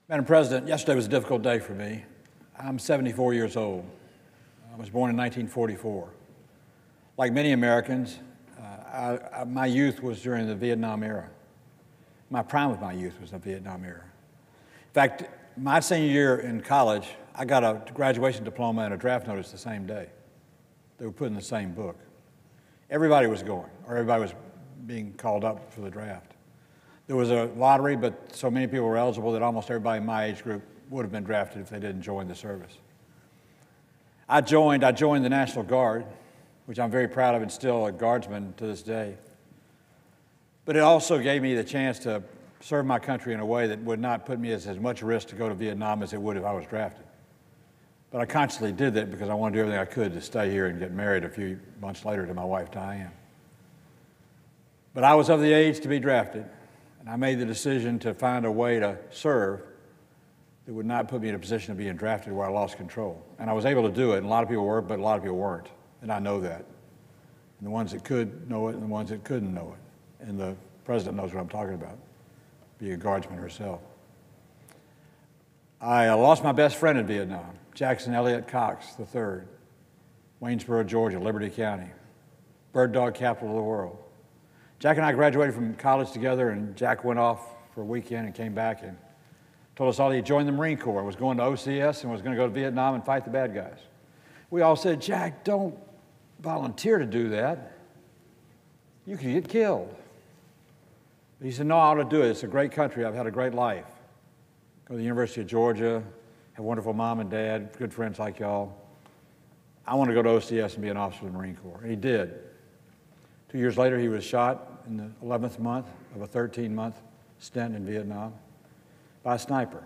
Madam President, yesterday was a difficult day for me. I'm 74 years old. I was born in 1944. Like many Americans, my youth was during the Vietnam era. My prime of my youth was the Vietnam era. In fact, my senior year in college, I got a graduation diploma and a draft notice the same day. They were put in the same book. Everybody was going, or everybody was being called up for the draft. There was a lottery, but so many people were eligible that almost everybody in my age group would have been drafted if they didn't join the service. I joined the National Guard, which I'm very proud of and still a guardsman to this day. But it also gave me the chance to serve my country in a way that would not put me as much risk to go to Vietnam as it would if I was drafted. But I consciously did that because I wanted to do everything I could to stay here and get married a few months later to my wife, Diane. But I was of the age to be drafted, and I made the decision to find a way to serve that would not put me in a position of being drafted where I lost control. And I was able to do it, and a lot of people were, but a lot of people weren't, and I know that. And the ones that could know it and the ones that couldn't know it. And the President knows what I'm talking about, being a guardsman herself. I lost my best friend in Vietnam, Jackson Elliott Cox III, Waynesboro, Georgia, Liberty County, bird dog capital of the world. Jack and I graduated from college together, and Jack went off for a weekend and came back and told us all he joined the Marine Corps, was going to OCS and was going to go to Vietnam and fight the bad guys. We all said, Jack, don't volunteer to do that. You could get killed. But he said, no, I ought to do it. It's a great country. I've had a great life. Go to the University of Georgia, have a wonderful mom and dad, good friends like y'all. I want to go to OCS and be an officer in the Marine Corps. And he did. 2 years later, he was shot in the 11th month of a 13-month stint in Vietnam by a sniper.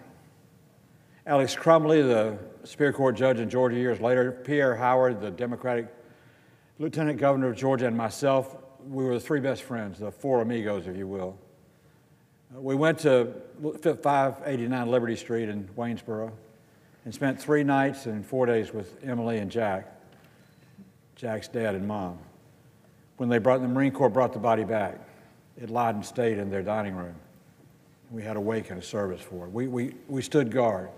Alex Crumley, the Superior Court judge in Georgia years later, Pierre Howard, the Democratic Lieutenant Governor of Georgia, and myself, we were the three best friends, the four amigos, if you will. We went to 589 Liberty Street in Waynesboro and spent 3 nights and 4 days with Emily and Jack, Jack's dad and mom. When the Marine Corps brought the body back, it lied and stayed in their dining room. We had a wake and a service for it. We stood guard.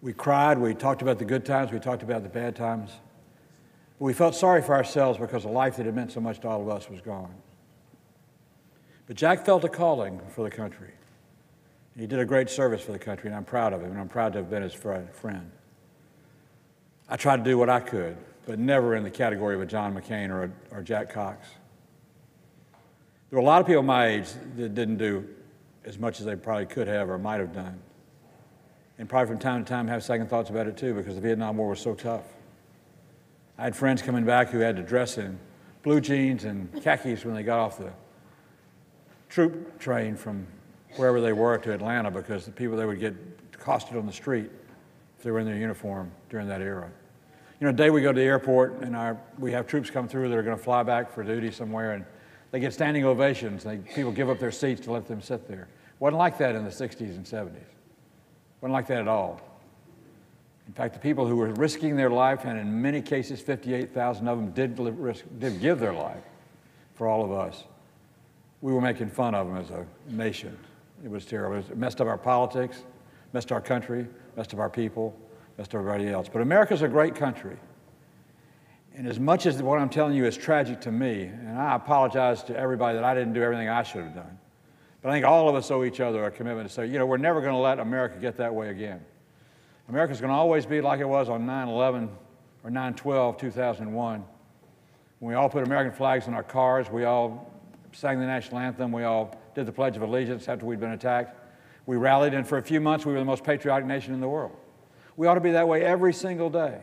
We cried, we talked about the good times, we talked about the bad times. But we felt sorry for ourselves because the life that had meant so much to all of us was gone. But Jack felt a calling for the country. He did a great service for the country, and I'm proud of him, and I'm proud to have been his friend. I tried to do what I could, but never in the category of a John McCain or Jack Cox. There were a lot of people my age that didn't do as much as they probably could have or might have done. And probably from time to time have second thoughts about it too, because the Vietnam War was so tough. I had friends coming back who had to dress in blue jeans and khakis when they got off the troop train from wherever they were to Atlanta, because the people they would get accosted on the street if they were in their uniform during that era. You know, today we go to the airport and we have troops come through that are going to fly back for duty somewhere, and they get standing ovations. People give up their seats to let them sit there. It wasn't like that in the 60s and 70s. It wasn't like that at all. In fact, the people who were risking their life, and in many cases 58,000 of them did give their life for all of us, we were making fun of them as a nation. It was terrible. It messed up our politics, messed our country, messed up our people, messed everybody else. But America's a great country. And as much as what I'm telling you is tragic to me, and I apologize to everybody that I didn't do everything I should have done, but I think all of us owe each other a commitment to say, you know, we're never going to let America get that way again. America's going to always be like it was on 9/11 or 9/12/2001, when we all put American flags on our cars, we all sang the national anthem, we all did the Pledge of Allegiance after we'd been attacked. We rallied, and for a few months we were the most patriotic nation in the world. We ought to be that way every single day,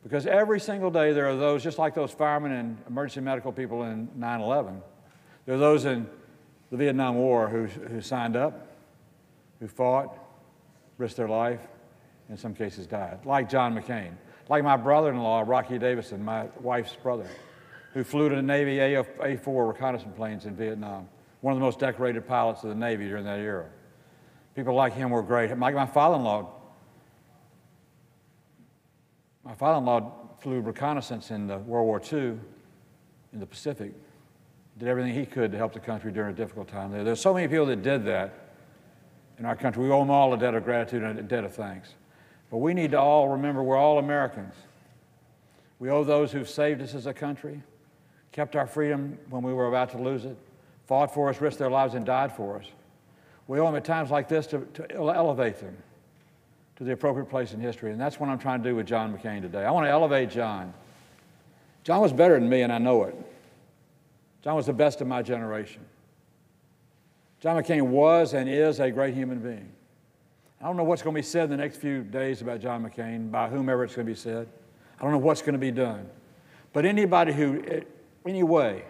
because every single day there are those, just like those firemen and emergency medical people in 9/11, there are those in the Vietnam War who signed up, who fought, risked their life, in some cases died, like John McCain, like my brother-in-law, Rocky Davison, my wife's brother, who flew to the Navy A-4 reconnaissance planes in Vietnam, one of the most decorated pilots of the Navy during that era. People like him were great. Like my father-in-law flew reconnaissance in World War II in the Pacific, did everything he could to help the country during a difficult time there. There's so many people that did that, in our country. We owe them all a debt of gratitude and a debt of thanks. But we need to all remember we're all Americans. We owe those who've saved us as a country, kept our freedom when we were about to lose it, fought for us, risked their lives, and died for us. We owe them at times like this to elevate them to the appropriate place in history, and that's what I'm trying to do with John McCain today. I want to elevate John. John was better than me, and I know it. John was the best of my generation. John McCain was and is a great human being. I don't know what's going to be said in the next few days about John McCain, by whomever it's going to be said. I don't know what's going to be done. But anybody who, in any way,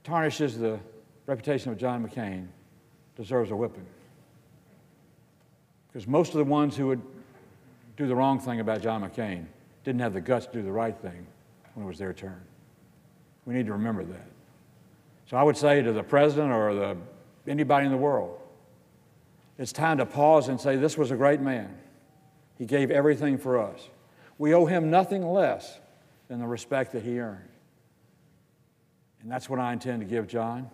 tarnishes the reputation of John McCain deserves a whipping. Because most of the ones who would do the wrong thing about John McCain didn't have the guts to do the right thing when it was their turn. We need to remember that. So I would say to the president or anybody in the world, it's time to pause and say, this was a great man. He gave everything for us. We owe him nothing less than the respect that he earned. And that's what I intend to give John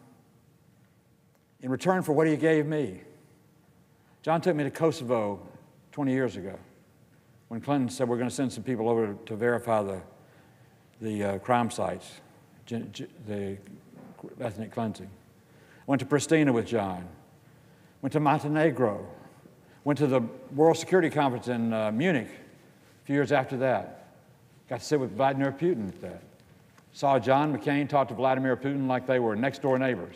in return for what he gave me. John took me to Kosovo 20 years ago when Clinton said we're going to send some people over to verify the crime sites, the ethnic cleansing. Went to Pristina with John. Went to Montenegro. Went to the World Security Conference in Munich a few years after that. Got to sit with Vladimir Putin at that. Saw John McCain talk to Vladimir Putin like they were next-door neighbors,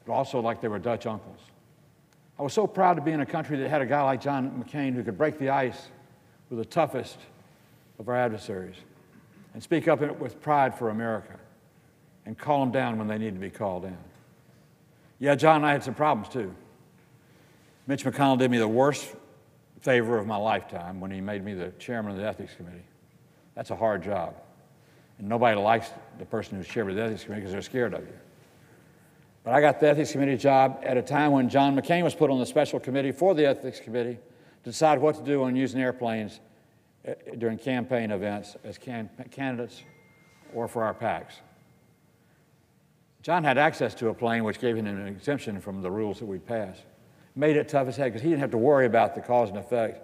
but also like they were Dutch uncles. I was so proud to be in a country that had a guy like John McCain who could break the ice with the toughest of our adversaries and speak up with pride for America and call them down when they need to be called down. Yeah, John and I had some problems too. Mitch McConnell did me the worst favor of my lifetime when he made me the chairman of the Ethics Committee. That's a hard job. And nobody likes the person who's chairman of the Ethics Committee because they're scared of you. But I got the Ethics Committee job at a time when John McCain was put on the special committee for the Ethics Committee to decide what to do on using airplanes during campaign events as candidates or for our PACs. John had access to a plane which gave him an exemption from the rules that we passed. Made it tough as heck because he didn't have to worry about the cause and effect.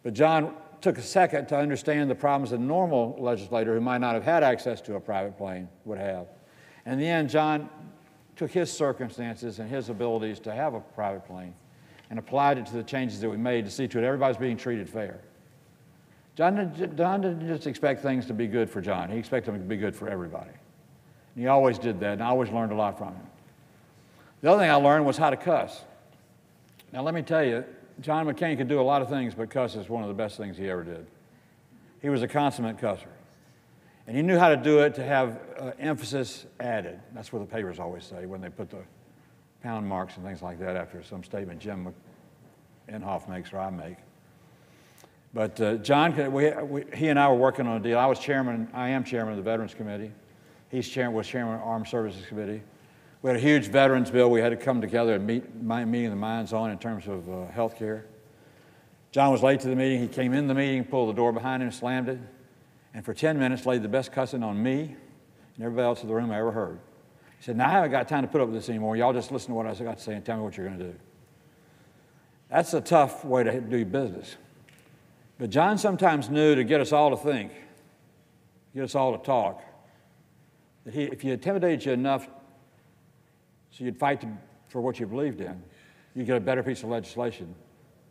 But John took a second to understand the problems a normal legislator who might not have had access to a private plane would have. And in the end, John took his circumstances and his abilities to have a private plane and applied it to the changes that we made to see to it everybody's being treated fair. John didn't just expect things to be good for John. He expected them to be good for everybody. And he always did that, and I always learned a lot from him. The other thing I learned was how to cuss. Now, let me tell you, John McCain could do a lot of things, but cuss is one of the best things he ever did. He was a consummate cusser. And he knew how to do it to have emphasis added. That's what the papers always say when they put the pound marks and things like that after some statement Jim Inhofe makes or I make. But John, he and I were working on a deal. I am chairman of the Veterans Committee. He was chairman of the Armed Services Committee. We had a huge veterans bill we had to come together and meeting the minds on in terms of health care. John was late to the meeting. He came in the meeting, pulled the door behind him, slammed it, and for 10 minutes laid the best cussing on me and everybody else in the room I ever heard. He said, now I haven't got time to put up with this anymore. Y'all just listen to what I got to say and tell me what you're going to do. That's a tough way to do business. But John sometimes knew to get us all to think, get us all to talk, that if he intimidated you enough so you'd fight for what you believed in, you'd get a better piece of legislation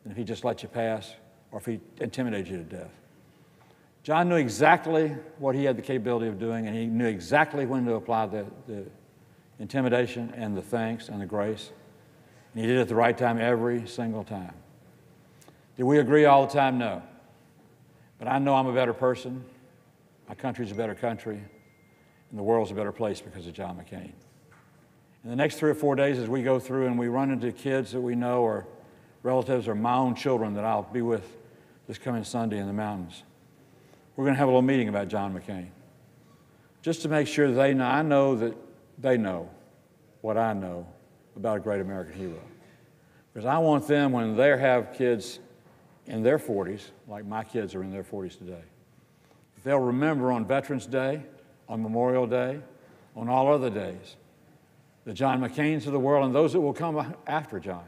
than if he just let you pass or if he intimidated you to death. John knew exactly what he had the capability of doing, and he knew exactly when to apply the intimidation and the thanks and the grace. And he did it at the right time every single time. Did we agree all the time? No. But I know I'm a better person, my country's a better country, and the world's a better place because of John McCain. In the next 3 or 4 days as we go through and we run into kids that we know or relatives or my own children that I'll be with this coming Sunday in the mountains, we're going to have a little meeting about John McCain, just to make sure that they know, I know that they know what I know about a great American hero. Because I want them, when they have kids in their 40s, like my kids are in their 40s today, they'll remember on Veterans Day, on Memorial Day, on all other days, the John McCains of the world and those that will come after John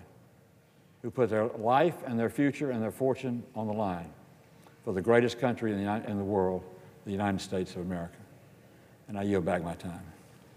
who put their life and their future and their fortune on the line for the greatest country in the world, the United States of America. And I yield back my time.